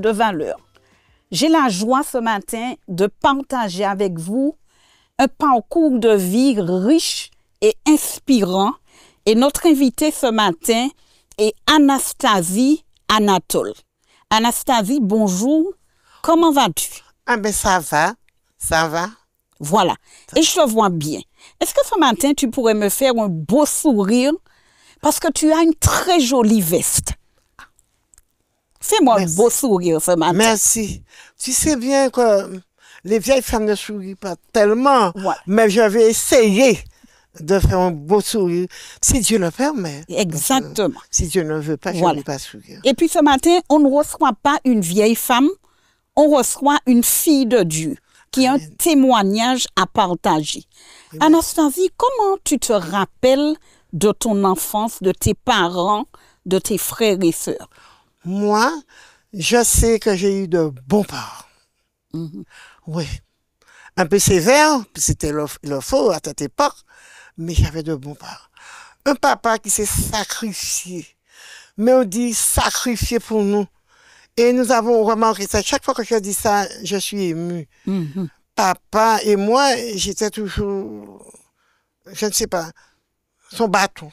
de valeurs. J'ai la joie ce matin de partager avec vous un parcours de vie riche et inspirant. Et notre invitée ce matin est Anastasie Anatole. Anastasie, bonjour. Comment vas-tu? Ah ben ça va. Voilà. Et je te vois bien. Est-ce que ce matin, tu pourrais me faire un beau sourire? Parce que tu as une très jolie veste. Fais-moi un beau sourire ce matin. Merci. Tu sais bien que les vieilles femmes ne sourient pas tellement, Voilà. mais je vais essayer de faire un beau sourire, si Dieu le permet. Exactement. Si Dieu ne veut pas, je ne vais pas sourire. Et puis ce matin, on ne reçoit pas une vieille femme, on reçoit une fille de Dieu qui a un témoignage à partager. Amen. Anastasie, comment tu te rappelles de ton enfance, de tes parents, de tes frères et sœurs? Moi, je sais que j'ai eu de bons parents. Oui. Un peu sévère, c'était le faux à cette époque, mais j'avais de bons parents. Un papa qui s'est sacrifié. Mais on dit sacrifié pour nous. Et nous avons remarqué ça. Chaque fois que je dis ça, je suis émue. Papa et moi, j'étais toujours, je ne sais pas, son bâton.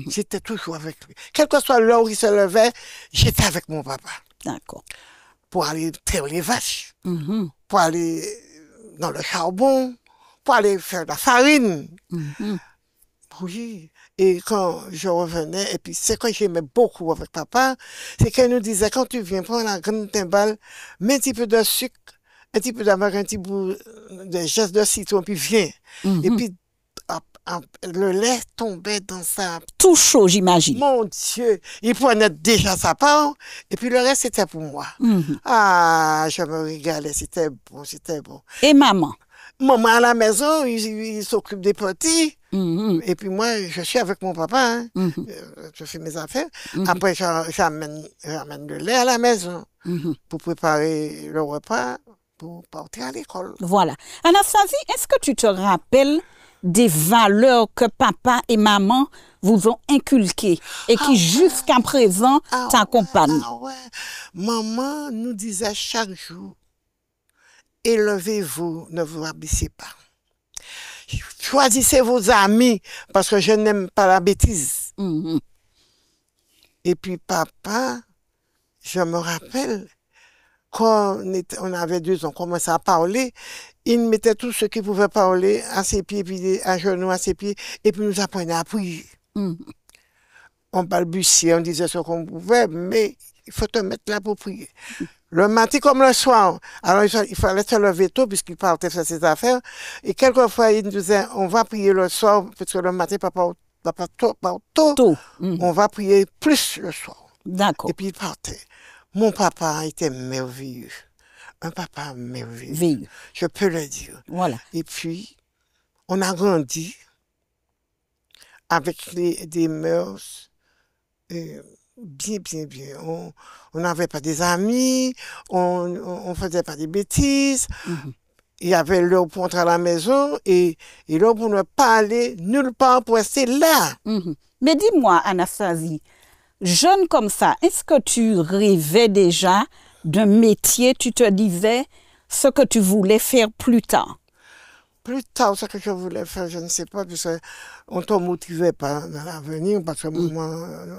J'étais toujours avec lui. Quelle que soit l'heure où il se levait, j'étais avec mon papa. D'accord. Pour aller traire les vaches, pour aller dans le charbon, pour aller faire de la farine. Oui. Et quand je revenais, et puis ce que j'aimais beaucoup avec papa, c'est qu'il nous disait, quand tu viens prendre la grande timbale, mets un petit peu de sucre, un petit peu d'amande, un petit bout de geste de citron, puis viens. Et puis, le lait tombait dans sa... Tout chaud, j'imagine. Mon Dieu, il prenait déjà sa part, et puis le reste, c'était pour moi. Ah, je me régalais, c'était bon, c'était bon. Et maman? Maman à la maison, il s'occupe des petits. Et puis moi, je suis avec mon papa. Je fais mes affaires. Après, j'amène le lait à la maison pour préparer le repas pour partir à l'école. Voilà. Anastasie, est-ce que tu te rappelles des valeurs que papa et maman vous ont inculquées et qui jusqu'à présent t'accompagnent? Maman nous disait chaque jour, élevez-vous, ne vous abaissez pas. Choisissez vos amis parce que je n'aime pas la bêtise. Et puis papa, je me rappelle, quand on avait 2 ans, on commençait à parler, il mettait tout ce qu'il pouvait parler à ses pieds, puis à genoux à ses pieds, et puis nous apprenait à prier. On balbutiait, on disait ce qu'on pouvait, mais il faut te mettre là pour prier. Le matin comme le soir. Alors, il fallait se lever tôt puisqu'il partait faire ses affaires. Et quelquefois, il nous disait, on va prier le soir, parce que le matin, papa tôt. On va prier plus le soir. D'accord. Et puis, il partait. Mon papa était merveilleux. Un papa merveilleux. Je peux le dire. Voilà. Et puis, on a grandi avec des mœurs bien. On n'avait pas des amis, on faisait pas des bêtises. Il y avait l'heure pour entrer à la maison et l'heure pour ne pas aller nulle part pour rester là. Mais dis-moi, Anastasie, jeune comme ça, est-ce que tu rêvais déjà d'un métier, tu te disais ce que tu voulais faire plus tard? Plus tard, ce que je voulais faire, je ne sais pas, puisqu'on ne te motivait pas dans l'avenir, parce que moi,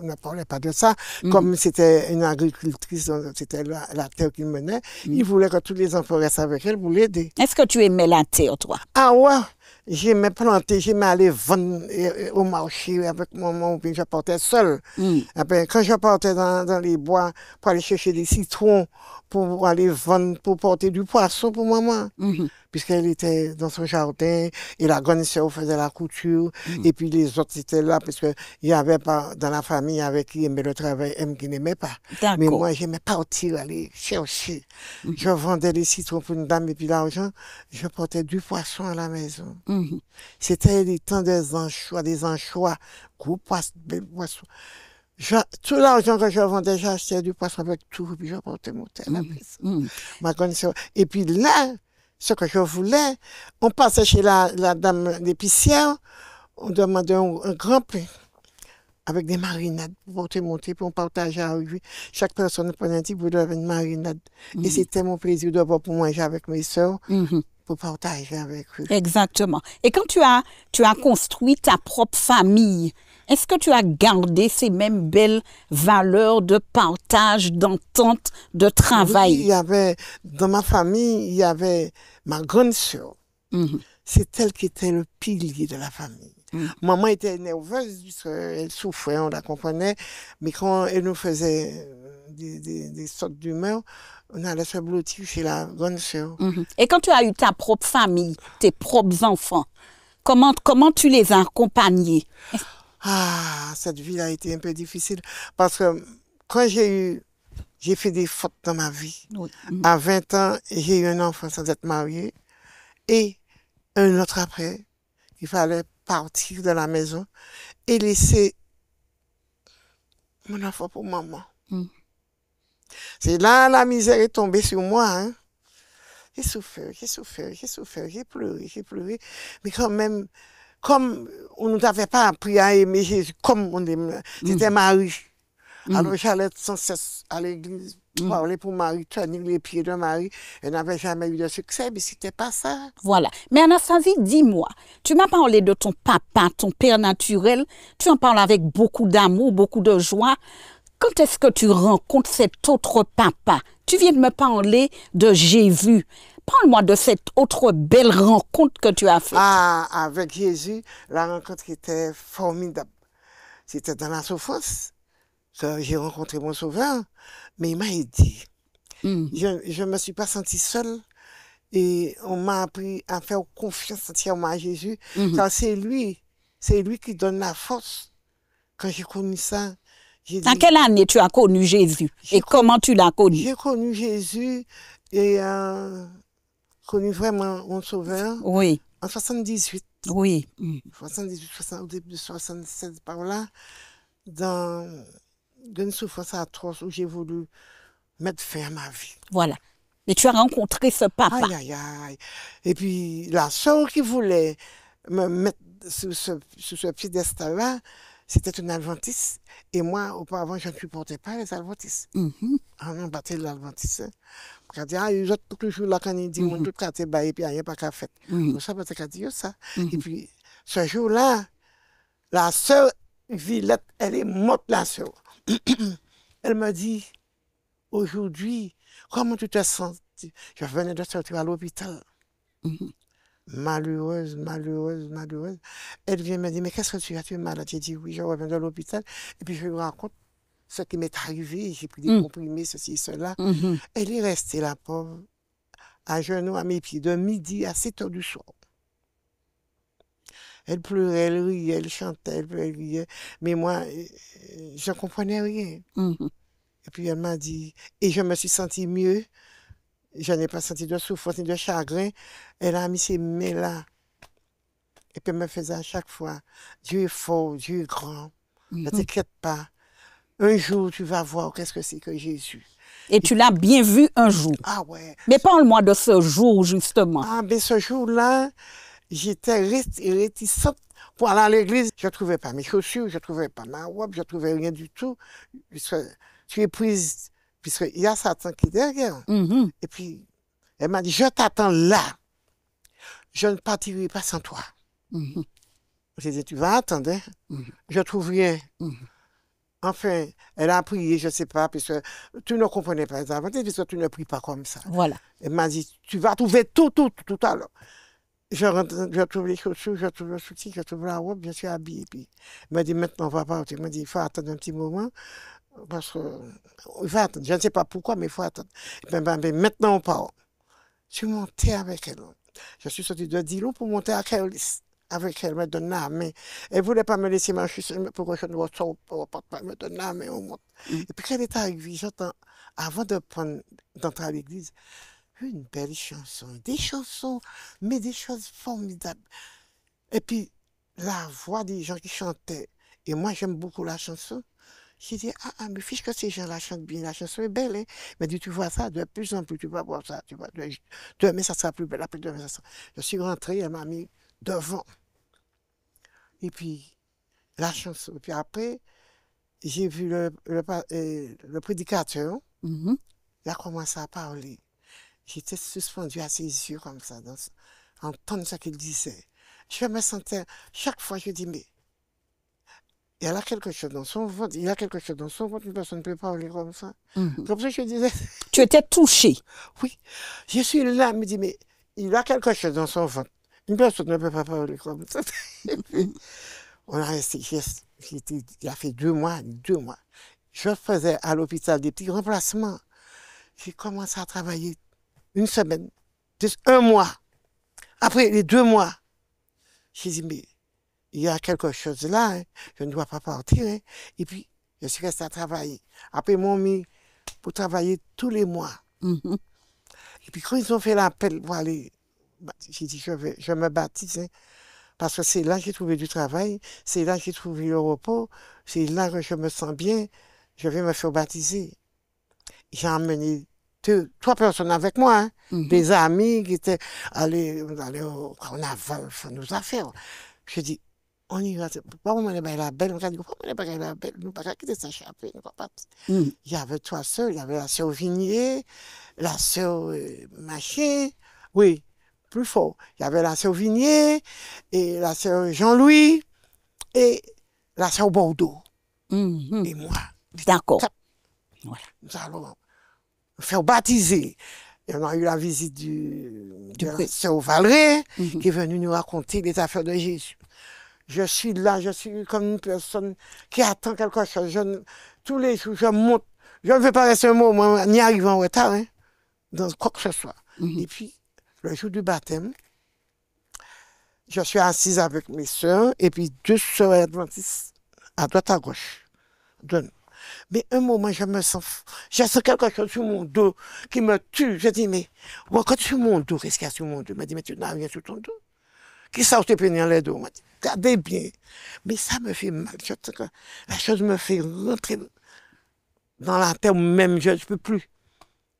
on ne parlait pas de ça. Comme c'était une agricultrice, c'était la terre qu'il menait, il voulait que tous les enfants restent avec elle pour l'aider. Est-ce que tu aimais la terre, toi? Ah ouais, j'aimais planter, j'aimais aller vendre au marché avec maman, puis je partais seule. Après, quand je partais dans les bois pour aller chercher des citrons, pour aller vendre, pour porter du poisson pour maman. Puisqu'elle était dans son jardin, et la grande sœur faisait la couture, et puis les autres étaient là, parce qu'il n'y avait pas dans la famille avec qui aimait le travail, qui n'aimait pas. Mais moi, j'aimais partir, aller chercher. Je vendais des citrons pour une dame, et puis l'argent, je portais du poisson à la maison. C'était les temps des anchois, gros poissons, belles poissons. Tout l'argent que je vendais, j'achetais du poisson avec tout, puis je portais mon thé à la maison. Ma grande sœur. Et puis là, ce que je voulais, on passait chez la dame d'épicière, on demandait un grand pain. avec des marinades pour te monter, pour partager avec lui. Chaque personne prenait un petit bout de marinade. Et c'était mon plaisir de voir pour manger avec mes soeurs, pour partager avec eux. Exactement. Et quand tu as construit ta propre famille, est-ce que tu as gardé ces mêmes belles valeurs de partage, d'entente, de Oui, travail? il y avait, dans ma famille, il y avait ma grande sœur. C'est elle qui était le pilier de la famille. Maman était nerveuse, puisqu'elle souffrait, on la comprenait, mais quand elle nous faisait des sortes d'humeur, on allait se blottir chez la grande sœur. Et quand tu as eu ta propre famille, tes propres enfants, comment tu les as accompagnés? Ah, cette vie a été un peu difficile, parce que quand j'ai fait des fautes dans ma vie. Oui. À 20 ans, j'ai eu un enfant sans être marié, et un autre après. Il fallait partir de la maison et laisser mon enfant pour maman. C'est là la misère est tombée sur moi. Hein. J'ai souffert, j'ai pleuré. Mais quand même, comme on ne nous avait pas appris à aimer Jésus, comme on aime, c'était Marie. Alors j'allais sans cesse à l'église, parler pour Marie, tenir les pieds de Marie. Elle n'avait jamais eu de succès, mais c'était pas ça. Voilà. Mais Anastasie, dis-moi, tu m'as parlé de ton papa, ton père naturel. Tu en parles avec beaucoup d'amour, beaucoup de joie. Quand est-ce que tu rencontres cet autre papa? Tu viens de me parler de Jésus. Parle-moi de cette autre belle rencontre que tu as faite. Ah, avec Jésus, la rencontre était formidable. C'était dans la souffrance que j'ai rencontré mon sauveur, mais il m'a aidé. Je ne me suis pas sentie seule et on m'a appris à faire confiance entièrement à Jésus, car c'est lui qui donne la force. Quand j'ai connu ça, j'ai dit... En quelle année tu as connu Jésus et comment tu l'as connu? J'ai connu Jésus et connu vraiment mon sauveur Oui. en 78. Oui. 78, au début de 76 par là, dans une souffrance atroce où j'ai voulu mettre fin à ma vie. Voilà. Et tu as rencontré ce papa. Aïe. Et puis la sœur qui voulait me mettre sur ce piédestal-là, c'était une adventiste. Et moi, auparavant, je ne supportais pas les adventistes. On battait l'adventiste. Quand il y a eu autres toujours là, quand ils disent, tout quartier baillé, puis il n'y a pas qu'à faire. Ça peut être dire ça. Et puis, ce jour-là, la sœur Villette, elle est morte, la sœur. Elle me dit, aujourd'hui, comment tu te sens? Je venais de sortir à l'hôpital. Malheureuse. Elle vient me dire, mais qu'est-ce que tu as? Tu es malade? J'ai dit, oui, je reviens de l'hôpital. Et puis, je lui raconte ce qui m'est arrivé. J'ai pris des comprimés, ceci et cela. Elle est restée, la pauvre, à genoux à mes pieds, de midi à 7 heures du soir. Elle pleurait, elle riait, elle chantait, elle riait. Mais moi, je ne comprenais rien. Et puis elle m'a dit, et je me suis sentie mieux. Je n'ai pas senti de souffrance ni de chagrin. Elle a mis ses mains là. Et puis elle me faisait à chaque fois, Dieu est fort, Dieu est grand. Ne t'inquiète pas. Un jour, tu vas voir qu'est-ce que c'est que Jésus. Et tu l'as bien vu un jour. Ah ouais. Mais parle-moi de ce jour, justement. Ah, ben ce jour-là, j'étais réticente pour aller à l'église. Je ne trouvais pas mes chaussures, je ne trouvais pas ma robe, je ne trouvais rien du tout. Puisque tu es prise, puisqu'il y a Satan qui est derrière. Et puis, elle m'a dit, je t'attends là. Je ne partirai pas sans toi. J'ai dit, tu vas attendre, hein? Je trouve rien. Enfin, elle a prié, je ne sais pas, puisque tu ne comprenais pas les avantages, puisque tu ne pries pas comme ça. Voilà. Elle m'a dit, tu vas trouver tout à l'heure. Je trouve les chaussures, je trouve le soutien, je trouve la robe, je suis habillée. Puis, elle m'a dit, maintenant, on va partir. Elle m'a dit, il faut attendre un petit moment, parce que, il faut attendre. Je ne sais pas pourquoi, mais il faut attendre. Et puis, maintenant, on part. Je suis montée avec elle. Je suis sortie de Dilo pour monter à Carolis. Avec elle, elle me donne la main. Elle ne voulait pas me laisser marcher pour que je ne ressors pas. Elle me donne la main, on monte. Et puis, quand elle est arrivée, j'entends, avant d'entrer à l'église, une belle chanson, des chansons, mais des choses formidables. Et puis, la voix des gens qui chantaient, et moi j'aime beaucoup la chanson, j'ai dit, mais fiche que ces gens-là chantent bien, la chanson est belle, hein. Mais tu vois ça, de plus en plus, tu vas voir ça, tu vois, demain ça sera plus belle, après demain ça sera... Je suis rentrée, elle m'a mis devant. Et puis, la chanson, et puis après, j'ai vu le prédicateur, il a commencé à parler. J'étais suspendue à ses yeux comme ça, entendre ce qu'il disait. Je me sentais, chaque fois, je dis, mais il y a quelque chose dans son ventre, il y a quelque chose dans son ventre, une personne ne peut pas parler comme ça. Comme ça, je disais. Tu étais touchée. Oui, je suis là, je me dis, mais il y a quelque chose dans son ventre. Une personne ne peut pas parler comme ça. Et puis, on a resté, il a fait 2 mois. Je faisais à l'hôpital des petits remplacements. J'ai commencé à travailler 1 semaine, 1 mois. Après les 2 mois, j'ai dit, mais il y a quelque chose là, hein. Je ne dois pas partir. Hein. Et puis, je suis resté à travailler. Après, ils m'ont mis pour travailler tous les mois. Et puis, quand ils ont fait l'appel pour aller, j'ai dit, je me baptise. Hein, parce que c'est là que j'ai trouvé du travail, c'est là que j'ai trouvé le repos, c'est là que je me sens bien, je vais me faire baptiser. J'ai emmené 3 personnes avec moi, hein, des amis qui étaient allés au carnaval, faire nos affaires. Je dis, on y va, pourquoi on est la belle, on a dit, pourquoi on est pas la belle, nous ne pouvons pas quitter sa chapelle, nous ne pouvons pas. Il y avait 3 sœurs, il y avait la sœur Vignier, la sœur Machin, oui, plus fort. Il y avait la sœur Vignier, et la sœur Jean-Louis, et la sœur Bordeaux, et moi. D'accord. Voilà. Nous allons faire baptiser. Et on a eu la visite de la sœur Valérie, qui est venue nous raconter les affaires de Jésus. Je suis là, je suis comme une personne qui attend quelque chose. Tous les jours, je monte. Je ne veux pas rester un moment ni arriver en retard, hein, dans quoi que ce soit. Et puis, le jour du baptême, je suis assise avec mes soeurs et puis 2 soeurs adventistes à droite à gauche. Mais un moment, je sens quelque chose sur mon dos qui me tue. Je dis, mais quand sur mon dos, qu'est-ce qu'il y a sur mon dos? Il m'a dit, mais tu n'as rien sur ton dos. Qui ça te pénir les dos? Il m'a dit, regardez bien. Mais ça me fait mal. La chose me fait rentrer dans la terre même, je ne peux plus.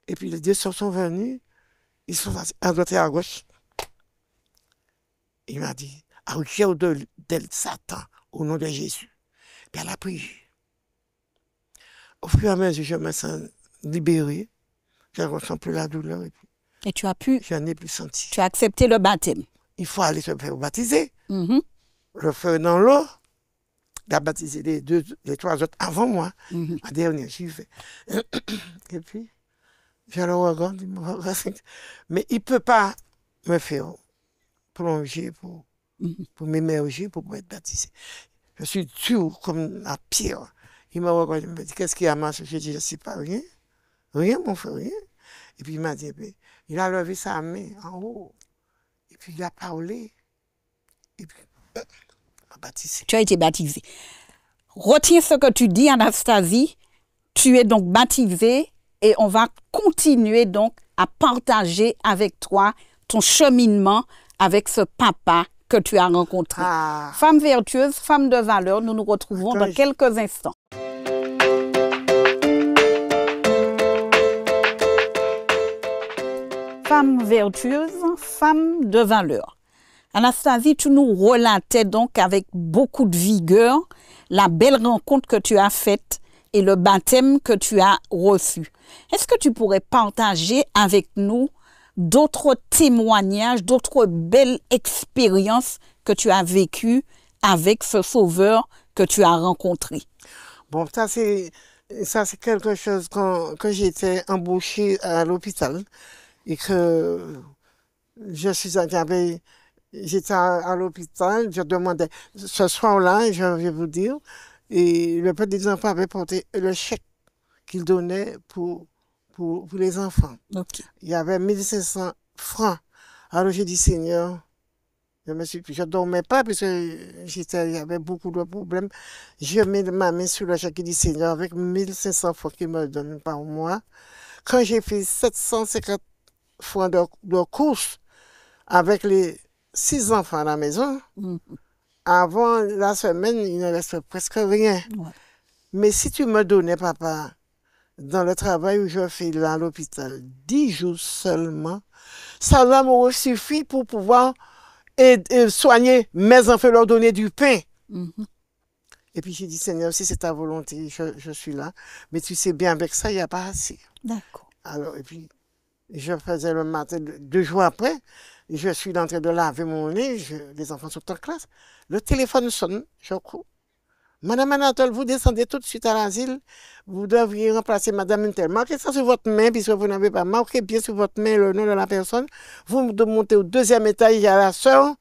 Et puis les 2 soeurs sont venus, ils sont à droite et à gauche. Il m'a dit, regarde d'elle Satan au nom de Jésus. Puis elle a prié. Au fur et à mesure, je me sens libéré. Je ne ressens plus la douleur. Et tu as pu. Je n'ai plus senti. Tu as accepté le baptême. Il faut aller se faire baptiser. Le faire dans l'eau. Il a baptisé les 3 autres avant moi. La dernière, j'y vais. Et puis, je le regarde. Mais il ne peut pas me faire plonger pour m'immerger, pour être baptisé. Je suis dur comme la pierre. Il m'a regardé, il m'a dit, qu'est-ce qu'il y a, Marcel? J'ai dit, je ne sais pas, rien. Rien, mon frère, rien. Et puis il m'a dit, il a levé sa main en haut. Et puis il a parlé. Et puis, il m'a baptisé. Tu as été baptisé. Retiens ce que tu dis, Anastasie. Tu es donc baptisée et on va continuer donc à partager avec toi ton cheminement avec ce papa que tu as rencontré. Femme vertueuse, femme de valeur, nous nous retrouvons dans quelques instants. Femme vertueuse, femme de valeur. Anastasie, tu nous relatais donc avec beaucoup de vigueur la belle rencontre que tu as faite et le baptême que tu as reçu. Est-ce que tu pourrais partager avec nous d'autres témoignages, d'autres belles expériences que tu as vécues avec ce sauveur que tu as rencontré? Bon, ça c'est quelque chose quand j'étais embauchée à l'hôpital et que je suis arrivée, j'étais à l'hôpital, je demandais, ce soir-là, je vais vous dire, et le père des enfants avait porté le chèque qu'il donnait pour les enfants. Okay. Il y avait 1500 francs. Alors j'ai dit, Seigneur, je ne dormais pas parce que il y avait beaucoup de problèmes. Je mets ma main sur le chèque et dis, Seigneur, avec 1500 francs qu'il me donne par mois, quand j'ai fait 750 francs de courses avec les 6 enfants à la maison, avant la semaine, il ne reste presque rien. Ouais. Mais si tu me donnais, papa, dans le travail où je fais là à l'hôpital, 10 jours seulement, ça m'aurait suffi pour pouvoir soigner mes enfants, leur donner du pain. Et puis j'ai dit, Seigneur, si c'est ta volonté, je suis là. Mais tu sais bien, avec ça, il n'y a pas assez. D'accord. Alors, et puis, je faisais le matin, 2 jours après, je suis en train de laver mon nez, les enfants sont en classe. Le téléphone sonne, je cours. Madame Anatole, vous descendez tout de suite à l'asile. Vous devriez remplacer Madame Intel. Marquez ça sur votre main, puisque vous n'avez pas marqué bien sur votre main le nom de la personne. Vous montez au 2e étage, il y a la sœur.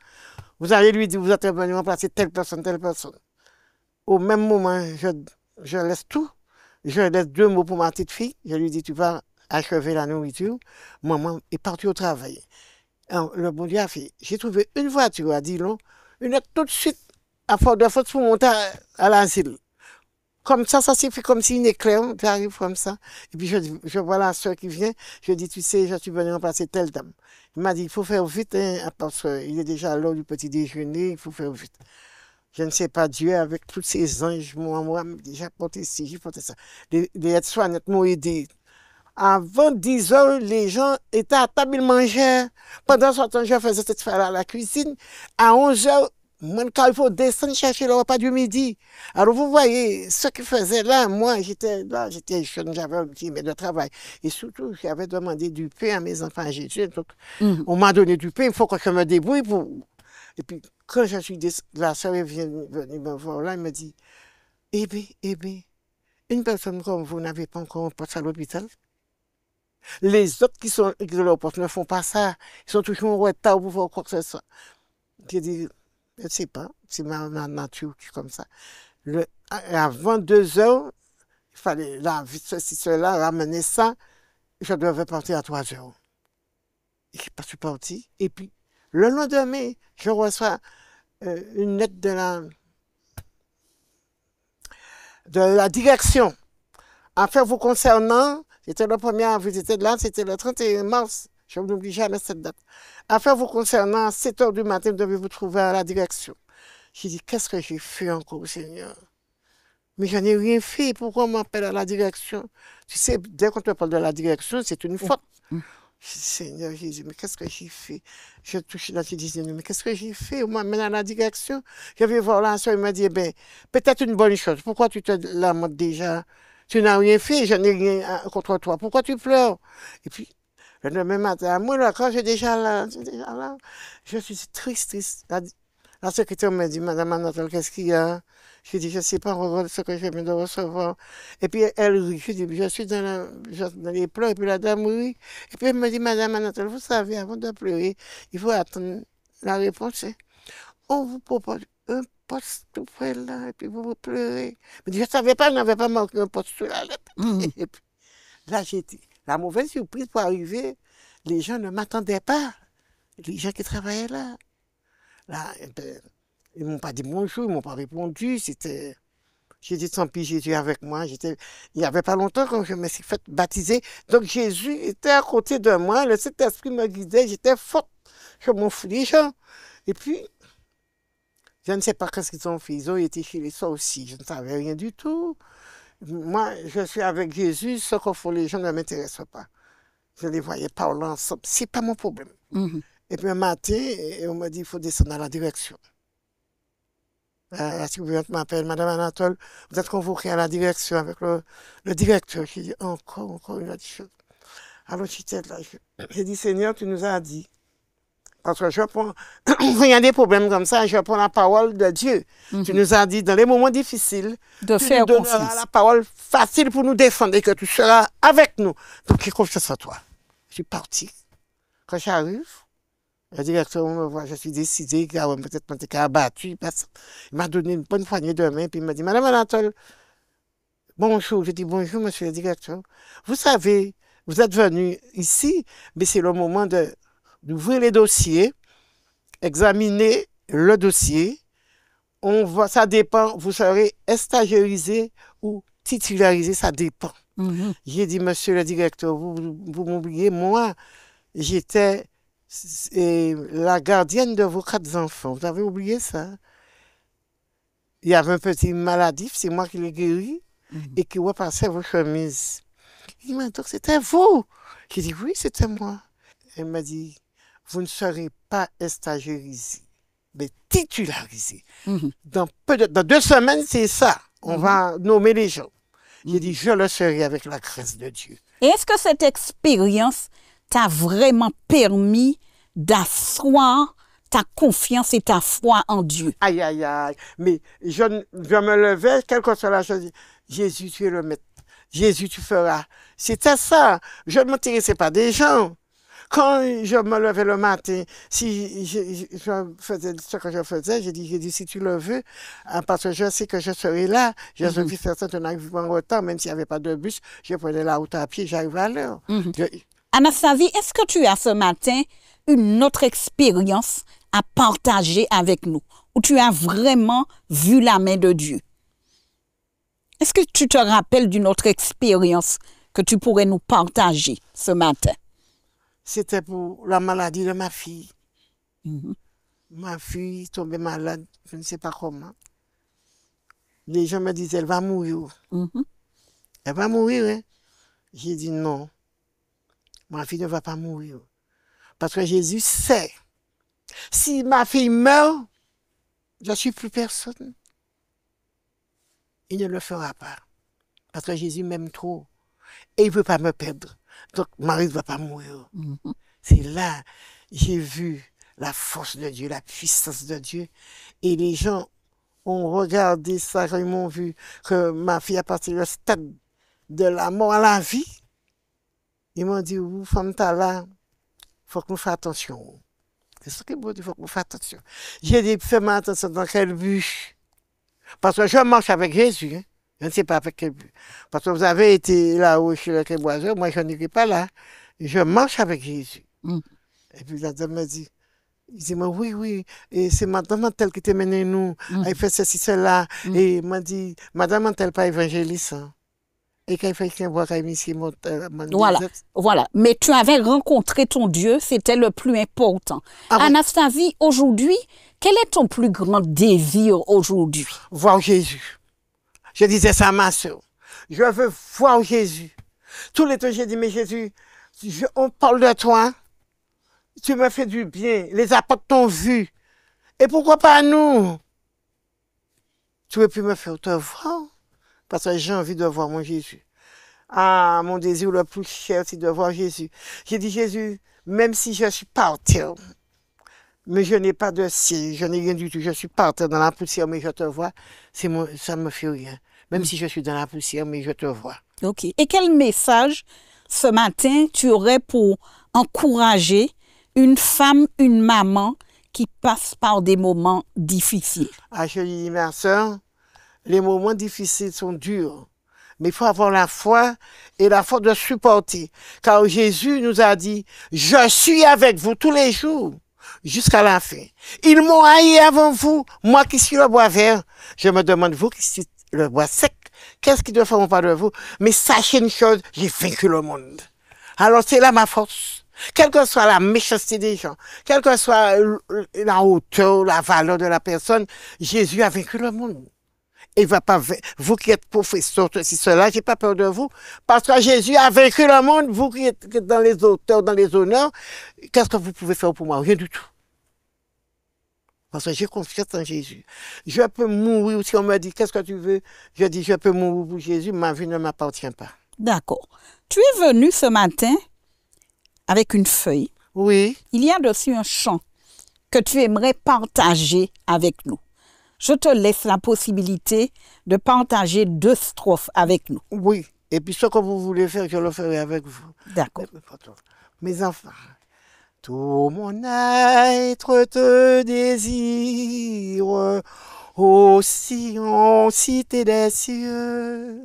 Vous allez lui dire, vous êtes venu remplacer telle personne, telle personne. Au même moment, je laisse tout. Je laisse 2 mots pour ma petite fille. Je lui dis, tu vas achever la nourriture. Maman est partie au travail. Alors, le bon Dieu a fait. J'ai trouvé une voiture à Dillon, une autre tout de suite, à Fort de Force pour monter à l'asile. Comme ça s'est fait comme si une éclair, tu arrives comme ça. Et puis je vois la soeur qui vient, je dis, tu sais, je suis venu remplacer telle dame. Il m'a dit, il faut faire vite, hein, parce qu'il est déjà l'heure du petit déjeuner, il faut faire vite. Je ne sais pas, Dieu, avec tous ces anges, moi, j'ai porté ci, j'ai porté ça. Les aides-soignantes m'ont aidé. Avant 10 heures, les gens étaient à table, ils mangeaient. Pendant ce temps, je faisais cette affaire à la cuisine. À 11 heures, quand il faut descendre chercher le repas du midi. Alors, vous voyez, ce qu'ils faisaient là, moi, j'étais jeune, j'avais un petit mais de travail. Et surtout, j'avais demandé du pain à mes enfants âgés. Donc, on m'a donné du pain, il faut que je me débrouille pour. Et puis, quand je suis la soeur est venue me voir là, elle me dit, eh bien, une personne comme vous n'avez pas encore un poste à l'hôpital. Les autres qui sont de leur poste ne font pas ça. Ils sont toujours en retard pour faire quoi que ce soit. J'ai dit, je ne sais pas, c'est ma nature qui est comme ça. Avant 2 heures, il fallait ceci, cela, ramener ça. Je devais partir à 3 heures. Et je suis parti. Et puis, le lendemain, je reçois une lettre de la direction. Affaire vous concernant, c'était la première visite là, c'était le 31 mars. Je n'oublie jamais cette date. Affaire vous concernant, à 7 heures du matin, vous devez vous trouver à la direction. J'ai dit, qu'est-ce que j'ai fait encore, Seigneur? Mais je n'ai rien fait. Pourquoi on m'appelle à la direction? Tu sais, dès qu'on te parle de la direction, c'est une faute. Seigneur Jésus, mais qu'est-ce que j'ai fait? Je touche là, je dis, mais qu'est-ce que j'ai fait? On m'amène à la direction. Je vais voir la soeur, il m'a dit, peut-être une bonne chose. Pourquoi tu te lamentes déjà? Tu n'as rien fait, je n'ai rien contre toi. Pourquoi tu pleures? Et puis, le lendemain matin, moi, là, quand j'ai déjà là, je suis triste. La secrétaire m'a dit, Madame Anatole, qu'est-ce qu'il y a? Je dis, je ne sais pas ce que je viens de recevoir. Et puis elle rit. Je dis, je suis dans les pleurs. Et puis la dame rit. Et puis elle me dit, Madame Anatole, vous savez, avant de pleurer, il faut attendre la réponse. On vous propose un poste tout près là, et puis vous pleurez. Mais je ne savais pas, je n'avais pas marqué un poste sur la lettre. Et puis là, j'étais. La mauvaise surprise pour arriver, les gens ne m'attendaient pas. Les gens qui travaillaient là. Là, ils ne m'ont pas dit bonjour, ils ne m'ont pas répondu. J'ai dit, tant pis, Jésus est avec moi. Il n'y avait pas longtemps quand je me suis fait baptiser. Donc Jésus était à côté de moi. Le Saint-Esprit me guidait. J'étais forte. Je m'en fous des gens. Et puis, je ne sais pas ce qu'ils ont fait. Ils ont été chez les soeurs aussi. Je ne savais rien du tout. Moi, je suis avec Jésus. Ce qu'on fait les gens ne m'intéressent pas. Je les voyais parler ensemble. Ce n'est pas mon problème. Et puis un matin, on m'a dit, il faut descendre à la direction. La surveillante m'appelle, Madame Anatole, vous êtes convoquée à la direction avec le directeur. J'ai dit, encore une autre chose. Alors j'étais là, j'ai dit, Seigneur, tu nous as dit. Parce que je prends, il y a des problèmes comme ça, je prends la parole de Dieu. Tu nous as dit, dans les moments difficiles, de tu faire nous donneras la parole facile pour nous défendre et que tu seras avec nous. Donc j'ai confiance en toi. Je suis parti. Quand j'arrive, le directeur me voit, je suis décidé, peut-être que je abattu. Il m'a donné une bonne poignée de main, puis il m'a dit, Madame Anatole, bonjour. Je dis, bonjour, monsieur le directeur. Vous savez, vous êtes venu ici, mais c'est le moment d'ouvrir les dossiers, examiner le dossier. Ça dépend, vous serez stagiairisé ou titularisé, ça dépend. J'ai dit, monsieur le directeur, vous m'oubliez, moi, j'étais la gardienne de vos 4 enfants. Vous avez oublié ça? Il y avait un petit maladif, c'est moi qui l'ai guéri, et qui repassait vos chemises. Il m'a dit, c'était vous. J'ai dit, oui, c'était moi. Elle m'a dit, vous ne serez pas stagiairisé. mais titularisé. Dans 2 semaines, c'est ça. On va nommer les gens. J'ai dit, je le serai avec la grâce de Dieu. Et est-ce que cette expérience t'a vraiment permis d'asseoir ta confiance et ta foi en Dieu? Aïe, aïe, aïe. Mais je me levais, quelle que soit la chose, Jésus, tu es le maître. Jésus, tu feras. C'était ça. Je ne m'intéressais pas des gens. Quand je me levais le matin, si je faisais ce que je faisais, j'ai dit, si tu le veux, parce que je sais que je serai là, je suis certain de n'arriver pas en retard, même s'il n'y avait pas de bus, je prenais la route à pied, j'arrivais à l'heure. Anastasie, est-ce que tu as ce matin une autre expérience à partager avec nous, où tu as vraiment vu la main de Dieu? Est-ce que tu te rappelles d'une autre expérience que tu pourrais nous partager ce matin? C'était pour la maladie de ma fille. Ma fille tombait malade, je ne sais pas comment. Les gens me disaient, elle va mourir. Elle va mourir, hein? J'ai dit non. Ma fille ne va pas mourir. Parce que Jésus sait. Si ma fille meurt, je ne suis plus personne. Il ne le fera pas. Parce que Jésus m'aime trop. Et il ne veut pas me perdre. Donc, Marie ne va pas mourir. C'est là, j'ai vu la force de Dieu, la puissance de Dieu. Et les gens ont regardé ça quand ils m'ont vu que ma fille a passé le stade de la mort à la vie. Ils m'ont dit, vous, femme, t'as là, il faut que nous fassions attention. C'est ce qu'ils m'ont dit, il faut que nous fassions attention. J'ai dit, fais-moi attention dans quel but. Parce que je marche avec Jésus. Hein. Je ne sais pas avec quel but. Parce que vous avez été là-haut chez le Créboiseur, moi je n'irai pas là. Je marche avec Jésus. Et puis la dame me dit, il dit, oui, oui, et c'est madame Mantel qui t'a mené nous. Elle fait ceci, cela. Et il m'a dit, madame Mantel pas évangéliste. Hein. Et quand il fait qu'un bois, quand il ici, voilà. Mais tu avais rencontré ton Dieu, c'était le plus important. Anastasie, aujourd'hui, quel est ton plus grand désir aujourd'hui? Voir Jésus. Je disais ça à ma soeur. Je veux voir Jésus. Tous les temps, j'ai dit, mais Jésus, on parle de toi. Tu me fais du bien. Les apôtres t'ont vu. Et pourquoi pas nous? Tu ne veux plus me faire te voir? Parce que j'ai envie de voir mon Jésus. Ah, mon désir le plus cher, c'est de voir Jésus. J'ai dit, Jésus, même si je suis par terre, mais je n'ai pas de ciel, je n'ai rien du tout, je suis par terre dans la poussière, mais je te vois, ça ne me fait rien. Même si je suis dans la poussière, mais je te vois. OK. Et quel message, ce matin, tu aurais pour encourager une femme, une maman qui passe par des moments difficiles? Ah, je dis, ma soeur, les moments difficiles sont durs. Mais il faut avoir la foi et la force de supporter. Car Jésus nous a dit, je suis avec vous tous les jours jusqu'à la fin. Ils m'ont haï avant vous, moi qui suis le bois vert. Je me demande, vous qui êtes le bois sec, qu'est-ce qu'ils ne feront pas de vous? Mais sachez une chose, j'ai vaincu le monde. Alors c'est là ma force. Quelle que soit la méchanceté des gens, quelle que soit la hauteur, la valeur de la personne, Jésus a vaincu le monde. Il va pas, vous qui êtes professeur, ceci, cela, j'ai pas peur de vous. Parce que Jésus a vaincu le monde, vous qui êtes dans les hauteurs, dans les honneurs, qu'est-ce que vous pouvez faire pour moi? Rien du tout. Parce que j'ai confiance en Jésus. Je peux mourir, si on me dit, qu'est-ce que tu veux? Je dis, je peux mourir pour Jésus, ma vie ne m'appartient pas. D'accord. Tu es venu ce matin avec une feuille. Oui. Il y a dessus un chant que tu aimerais partager avec nous. Je te laisse la possibilité de partager 2 strophes avec nous. Oui. Et puis ce que vous voulez faire, je le ferai avec vous. D'accord. Mes enfants, tout mon être te désire, aussi en cité des cieux.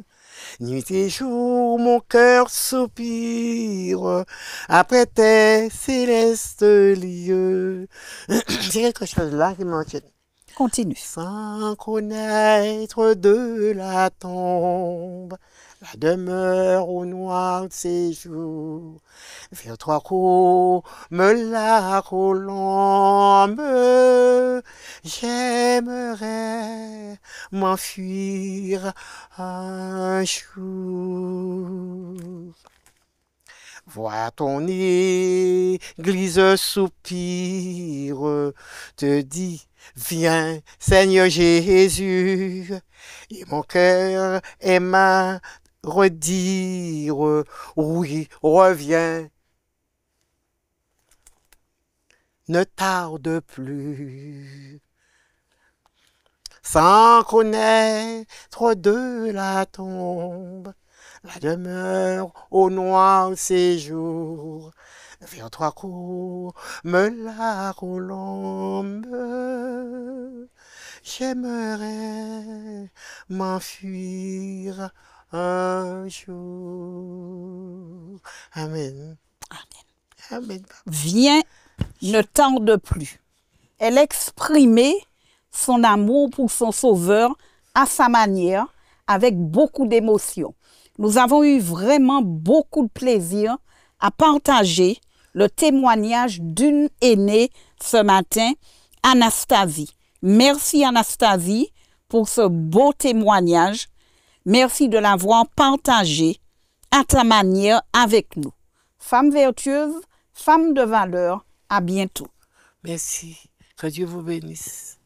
Nuit et jour, mon cœur soupire après tes célestes lieux. C'est quelque chose là qui m'en tient. Continue. Sans connaître de la tombe, la demeure au noir de séjour, vers toi comme la colombe, j'aimerais m'enfuir un jour. Vois ton église soupire, te dit Viens, Seigneur Jésus, et mon cœur aima redire, oui, reviens. Ne tarde plus, sans connaître de la tombe, la demeure au noir séjour. Vers toi cours, me la colombe. J'aimerais m'enfuir un jour. Amen. Amen. Viens, ne tarde plus. Elle exprimait son amour pour son sauveur à sa manière, avec beaucoup d'émotion. Nous avons eu vraiment beaucoup de plaisir à partager le témoignage d'une aînée ce matin, Anastasie. Merci Anastasie pour ce beau témoignage. Merci de l'avoir partagé à ta manière avec nous. Femme vertueuse, femme de valeur, à bientôt. Merci. Que Dieu vous bénisse.